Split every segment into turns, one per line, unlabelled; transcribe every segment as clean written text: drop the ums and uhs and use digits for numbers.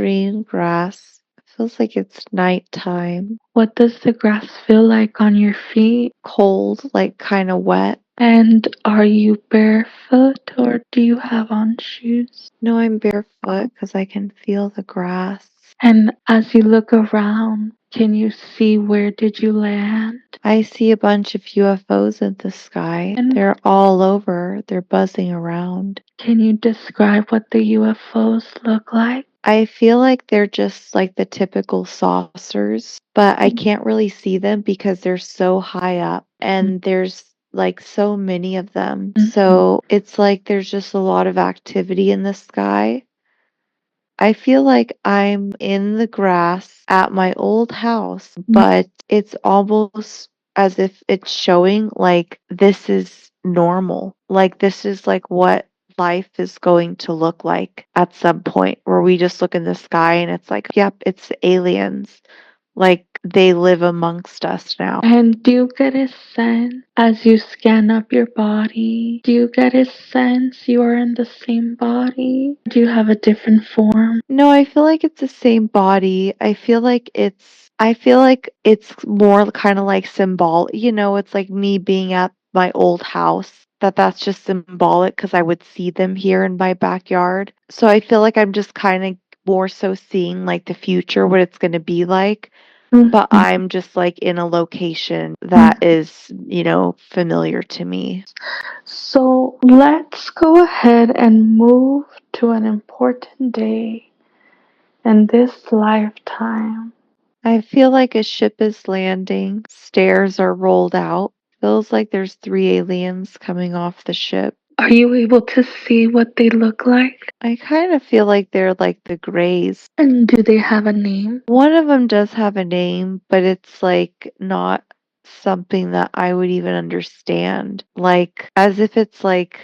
green grass. It feels like it's nighttime.
What does the grass feel like on your feet?
Cold, like kind of wet.
And are you barefoot or do you have on shoes?
No, I'm barefoot because I can feel the grass.
And as you look around, can you see where did you land?
I see a bunch of UFOs in the sky.
And
They're all over. They're buzzing around.
can you describe what the UFOs look like?
I feel like they're just like the typical saucers, but I can't really see them because they're so high up and there's like so many of them. So it's like there's just a lot of activity in the sky. I feel like I'm in the grass at my old house, but it's almost as if it's showing like this is normal. Like this is like what life is going to look like at some point where we just look in the sky and it's like, yep, it's aliens. Like they live amongst us now.
And do you get a sense as you scan up your body? Do you get a sense you are in the same body? Do you have a different form?
No, I feel like it's the same body. I feel like it's more kind of like symbolic, it's like me being at my old house. That's just symbolic because I would see them here in my backyard. So I feel like I'm just kind of more so seeing like the future, what it's going to be like. But I'm just like in a location that is, familiar to me.
So let's go ahead and move to an important day in this lifetime.
I feel like a ship is landing, stairs are rolled out. Feels like there's three aliens coming off the ship.
Are you able to see what they look like?
I kind of feel like they're like the Greys.
And do they have a name?
One of them does have a name, but it's like not something that I would even understand. Like, as if it's like,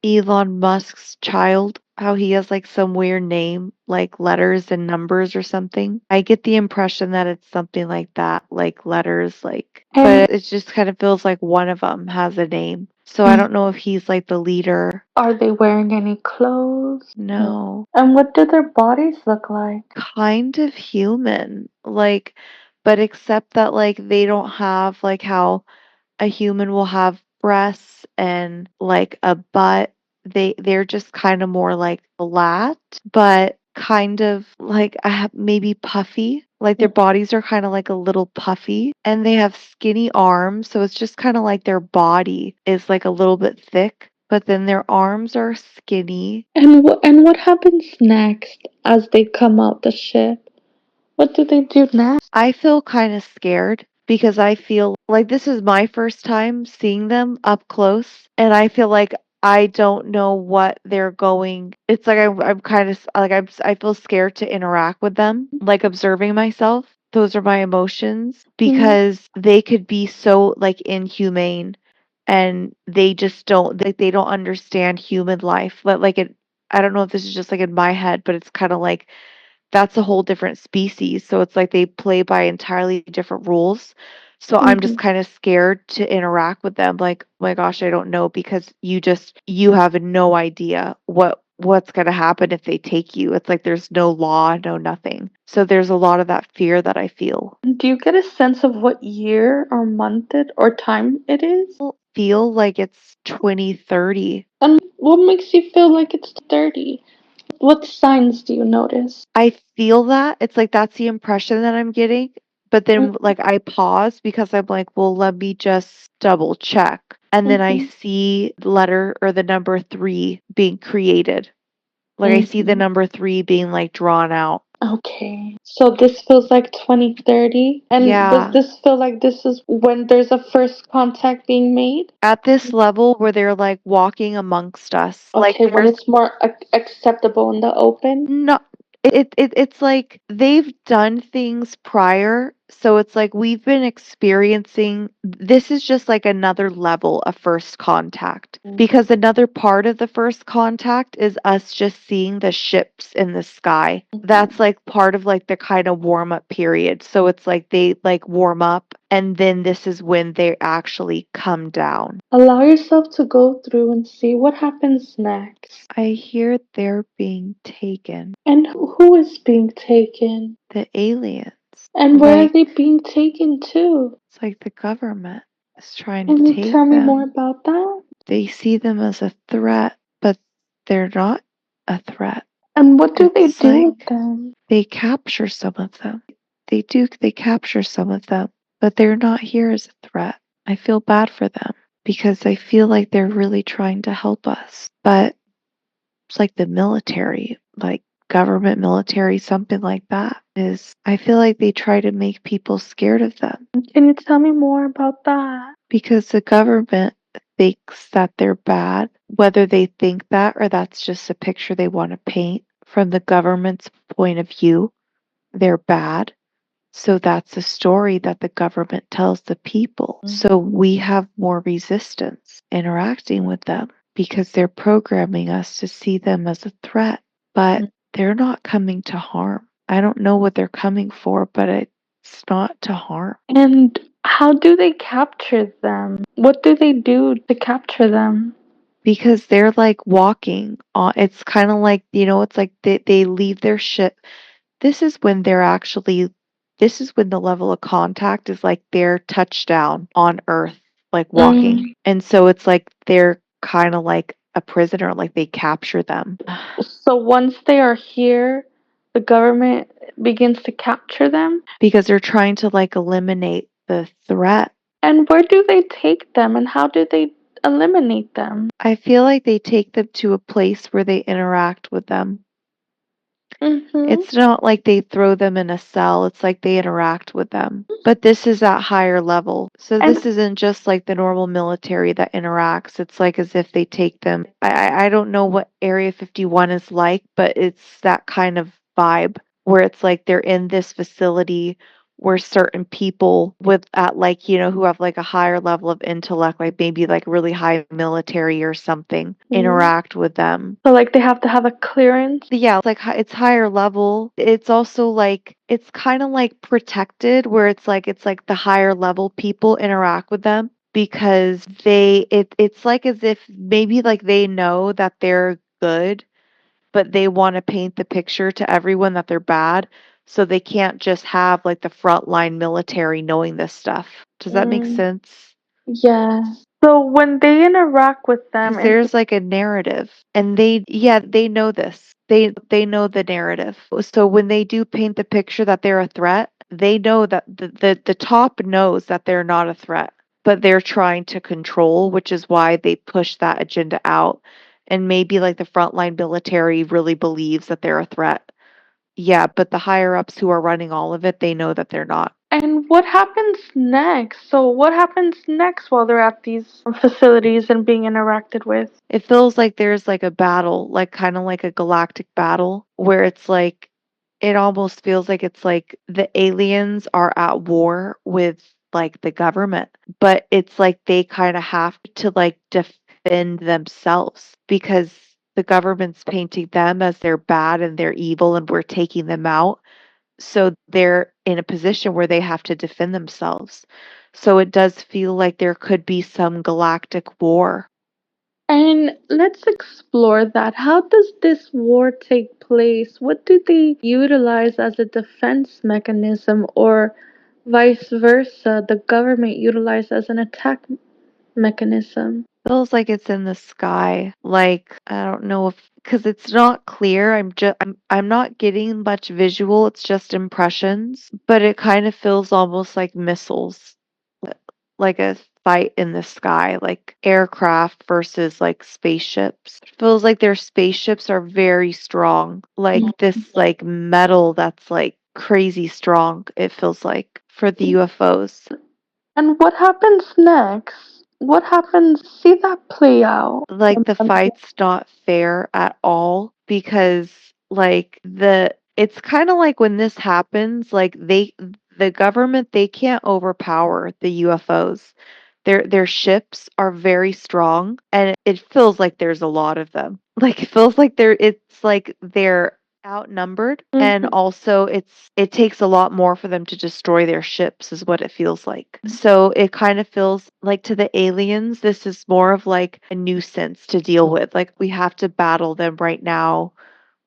Elon Musk's child, how he has like some weird name, like letters and numbers or something. I get the impression that it's something like that, like letters, like,
And
but it just kind of feels like one of them has a name. So I don't know if he's like the leader.
are they wearing any clothes?
No.
And what do their bodies look like?
Kind of human, like, but except that like they don't have like how a human will have breasts and like a butt. They're just kind of more like flat, but kind of like I have maybe puffy. Like their bodies are kind of like a little puffy and they have skinny arms, so it's just kind of like their body is like a little bit thick, but then their arms are skinny.
And what happens next as they come out the ship? What do they do next?
I feel kind of scared because I feel like this is my first time seeing them up close, and I feel like I don't know what they're going. It's like I'm kind of like I feel scared to interact with them, like observing myself. Those are my emotions because they could be so like inhumane and they just don't they don't understand human life. But like it I don't know if this is just like in my head, but it's kind of like that's a whole different species. So it's like they play by entirely different rules. So I'm just kind of scared to interact with them. Like, oh my gosh, I don't know because you have no idea what's going to happen if they take you. It's like there's no law, no nothing. So there's a lot of that fear that I feel.
Do you get a sense of what year or month it or time it is?
Feel like it's 2030.
And what makes you feel like it's 30? What signs do you notice?
I feel that. It's like that's the impression that I'm getting. But then like I pause because I'm like, well, let me just double check. And then I see the letter or the number 3 being created. Like I see the number 3 being like drawn out.
Okay. So this feels like 2030? And does
Yeah.
this feel like this is when there's a first contact being made?
At this level where they're like walking amongst us. Like
Okay, when
there's
it's more acceptable in the open?
no, it's like they've done things prior, so it's like we've been experiencing this is just like another level of first contact because another part of the first contact is us just seeing the ships in the sky. That's like part of like the kind of warm up period. So it's like they like warm up and then this is when they actually come down.
Allow yourself to go through and see what happens next.
I hear they're being taken.
And who is being taken?
The aliens.
And where are they being taken to?
It's like the government is trying to
Can you
take
tell me more
them.
about that?
They see them as a threat, but they're not a threat.
And what do they
It's
do
like
with them?
they capture some of them. They capture some of them, but they're not here as a threat. I feel bad for them because I feel like they're really trying to help us. But it's like the military, like government military, something like that is, I feel like they try to make people scared of them
Can you tell me more about that?
because the government thinks that they're bad, whether they think that or that's just a picture they want to paint from the government's point of view. They're bad. So that's a story that the government tells the people. So we have more resistance interacting with them because they're programming us to see them as a threat, but they're not coming to harm. I don't know what they're coming for, but it's not to harm.
And how do they capture them? What do they do to capture them?
Because they're like walking on, it's kind of like, it's like they leave their ship. This is when they're actually, this is when the level of contact is like they're touchdown on Earth, like walking. And so it's like they're kind of like a prisoner, like they capture them
So once they are here, the government begins to capture them?
because they're trying to like eliminate the threat.
And where do they take them and how do they eliminate them?
I feel like they take them to a place where they interact with them.
Mm-hmm.
It's not like they throw them in a cell, it's like they interact with them. But this is at higher level. So
And
this isn't just like the normal military that interacts. It's like as if they take them. I don't know what Area 51 is like, but it's that kind of vibe where it's like they're in this facility where certain people with at like, who have like a higher level of intellect, like maybe like really high military or something, interact with them.
so like they have to have a clearance.
Yeah, it's like it's higher level. It's also like it's kind of like protected where it's like the higher level people interact with them because it's like as if maybe like they know that they're good, but they want to paint the picture to everyone that they're bad, so they can't just have like the frontline military knowing this stuff. Does that make sense?
Yeah. So when they interact with them
Because
and
there's like a narrative and they know this. They know the narrative. So when they do paint the picture that they're a threat, they know that the top knows that they're not a threat, but they're trying to control, which is why they push that agenda out. And maybe like the frontline military really believes that they're a threat. Yeah, but the higher ups who are running all of it, they know that they're not.
and what happens next? So what happens next while they're at these facilities and being interacted with?
It feels like there's like a battle, like kind of like a galactic battle, where it's like it almost feels like it's like the aliens are at war with like the government, but it's like they kind of have to like defend themselves because the government's painting them as they're bad and they're evil and we're taking them out. So they're in a position where they have to defend themselves. So it does feel like there could be some galactic war.
And let's explore that. How does this war take place? What do they utilize as a defense mechanism, or vice versa, the government utilize as an attack mechanism?
Feels like it's in the sky. Like, I don't know if because it's not clear. I'm not getting much visual. It's just impressions, but it kind of feels almost like missiles, like a fight in the sky, like aircraft versus like spaceships. It feels like their spaceships are very strong, like this like metal that's like crazy strong. It feels like for the UFOs.
And what happens next? What happens? See that play out.
Like the fight's not fair at all because like it's kind of like when this happens like the government they can't overpower the UFOs. Their ships are very strong and it feels like there's a lot of them. Like it feels like it's like they're outnumbered, and
Mhm.
also it takes a lot more for them to destroy their ships is what it feels like. So it kind of feels like to the aliens this is more of like a nuisance to deal with. Like we have to battle them right now.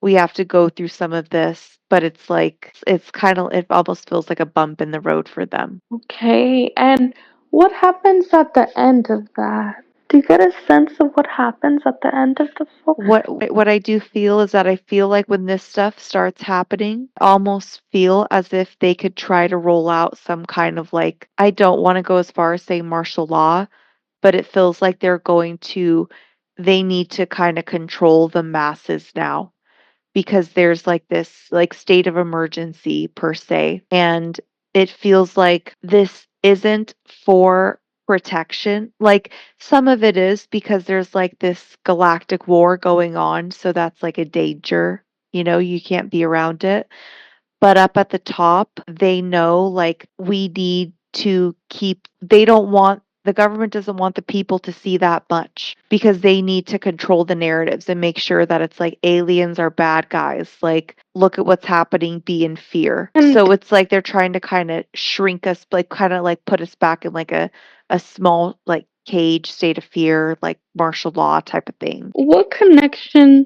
We have to go through some of this, but it's like it's kind of it almost feels like a bump in the road for them.
Okay, and what happens at the end of that? Do you get a sense of what happens at the end of the film?
What I do feel is that I feel like when this stuff starts happening, I almost feel as if they could try to roll out some kind of like I don't want to go as far as saying martial law, but it feels like they need to kind of control the masses now because there's like this like state of emergency per se, and it feels like this isn't for protection. Like some of it is because there's like this galactic war going on, so that's like a danger. You can't be around it. But up at the top, they know like we need to keep, they don't want, the government doesn't want the people to see that much because they need to control the narratives and make sure that it's like aliens are bad guys. Like, look at what's happening, be in fear.
And
So it's like they're trying to kind of shrink us, like, kind of like put us back in like a small, like, cage state of fear, like martial law type of thing.
what connection,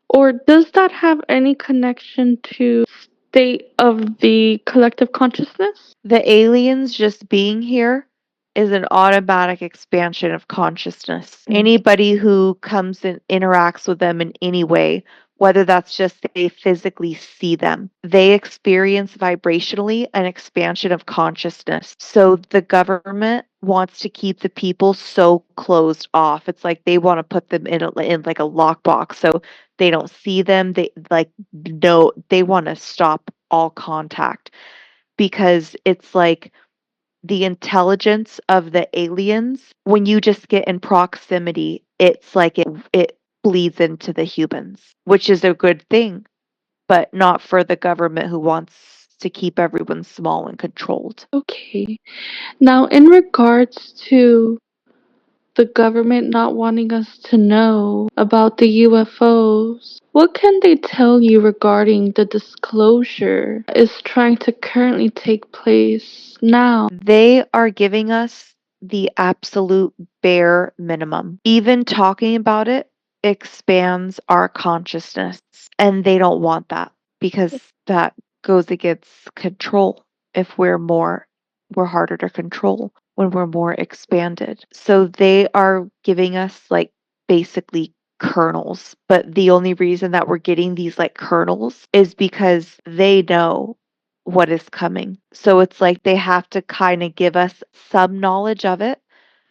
or does that have any connection to state of the collective consciousness?
The aliens just being here is an automatic expansion of consciousness. Anybody who comes and interacts with them in any way, whether that's just they physically see them, they experience vibrationally an expansion of consciousness. So the government wants to keep the people so closed off. It's like they want to put them in like a lockbox so they don't see them. They like no, they want to stop all contact because it's like the intelligence of the aliens, when you just get in proximity, it's like it bleeds into the humans, which is a good thing, but not for the government who wants to keep everyone small and controlled.
Okay. Now, in regards to the government not wanting us to know about the UFOs, what can they tell you regarding the disclosure is trying to currently take place now?
They are giving us the absolute bare minimum. Even talking about it expands our consciousness, and they don't want that because that goes against control. If we're harder to control when we're more expanded. So they are giving us like basically kernels, but the only reason that we're getting these like kernels is because they know what is coming. So it's like they have to kind of give us some knowledge of it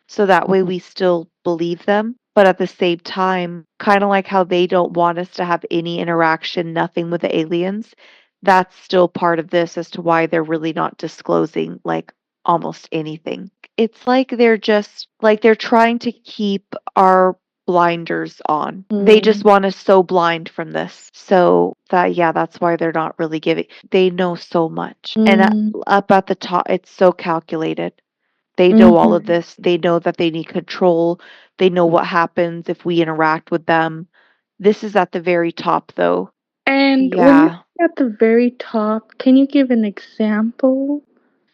so that way we still believe them. But at the same time, kind of like how they don't want us to have any interaction, nothing with the aliens, that's still part of this as to why they're really not disclosing like almost anything. It's like they're just like they're trying to keep our blinders on. They just
Mm,
want us so blind from this. So that, yeah, that's why they're not really giving. They know so much. And
mm,
up at the top, it's so calculated. They know all of
mhm.
this. They know that they need control. They know what happens if we interact with them. This is at the very top, though.
And when you're
Yeah.
at the very top, can you give an example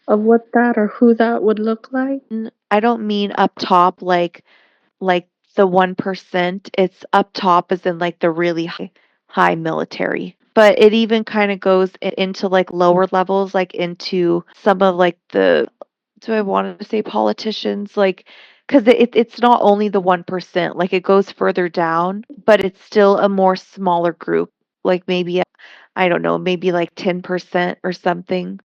of what that or who that would look like?
I don't mean up top like the 1%. It's up top as in like the really high military. But it even kind of goes into like lower levels, like into some of like the, do I want to say politicians? Like, because it's not only the 1%, like it goes further down, but it's still a more smaller group. Like maybe, I don't know, maybe like 10% or something.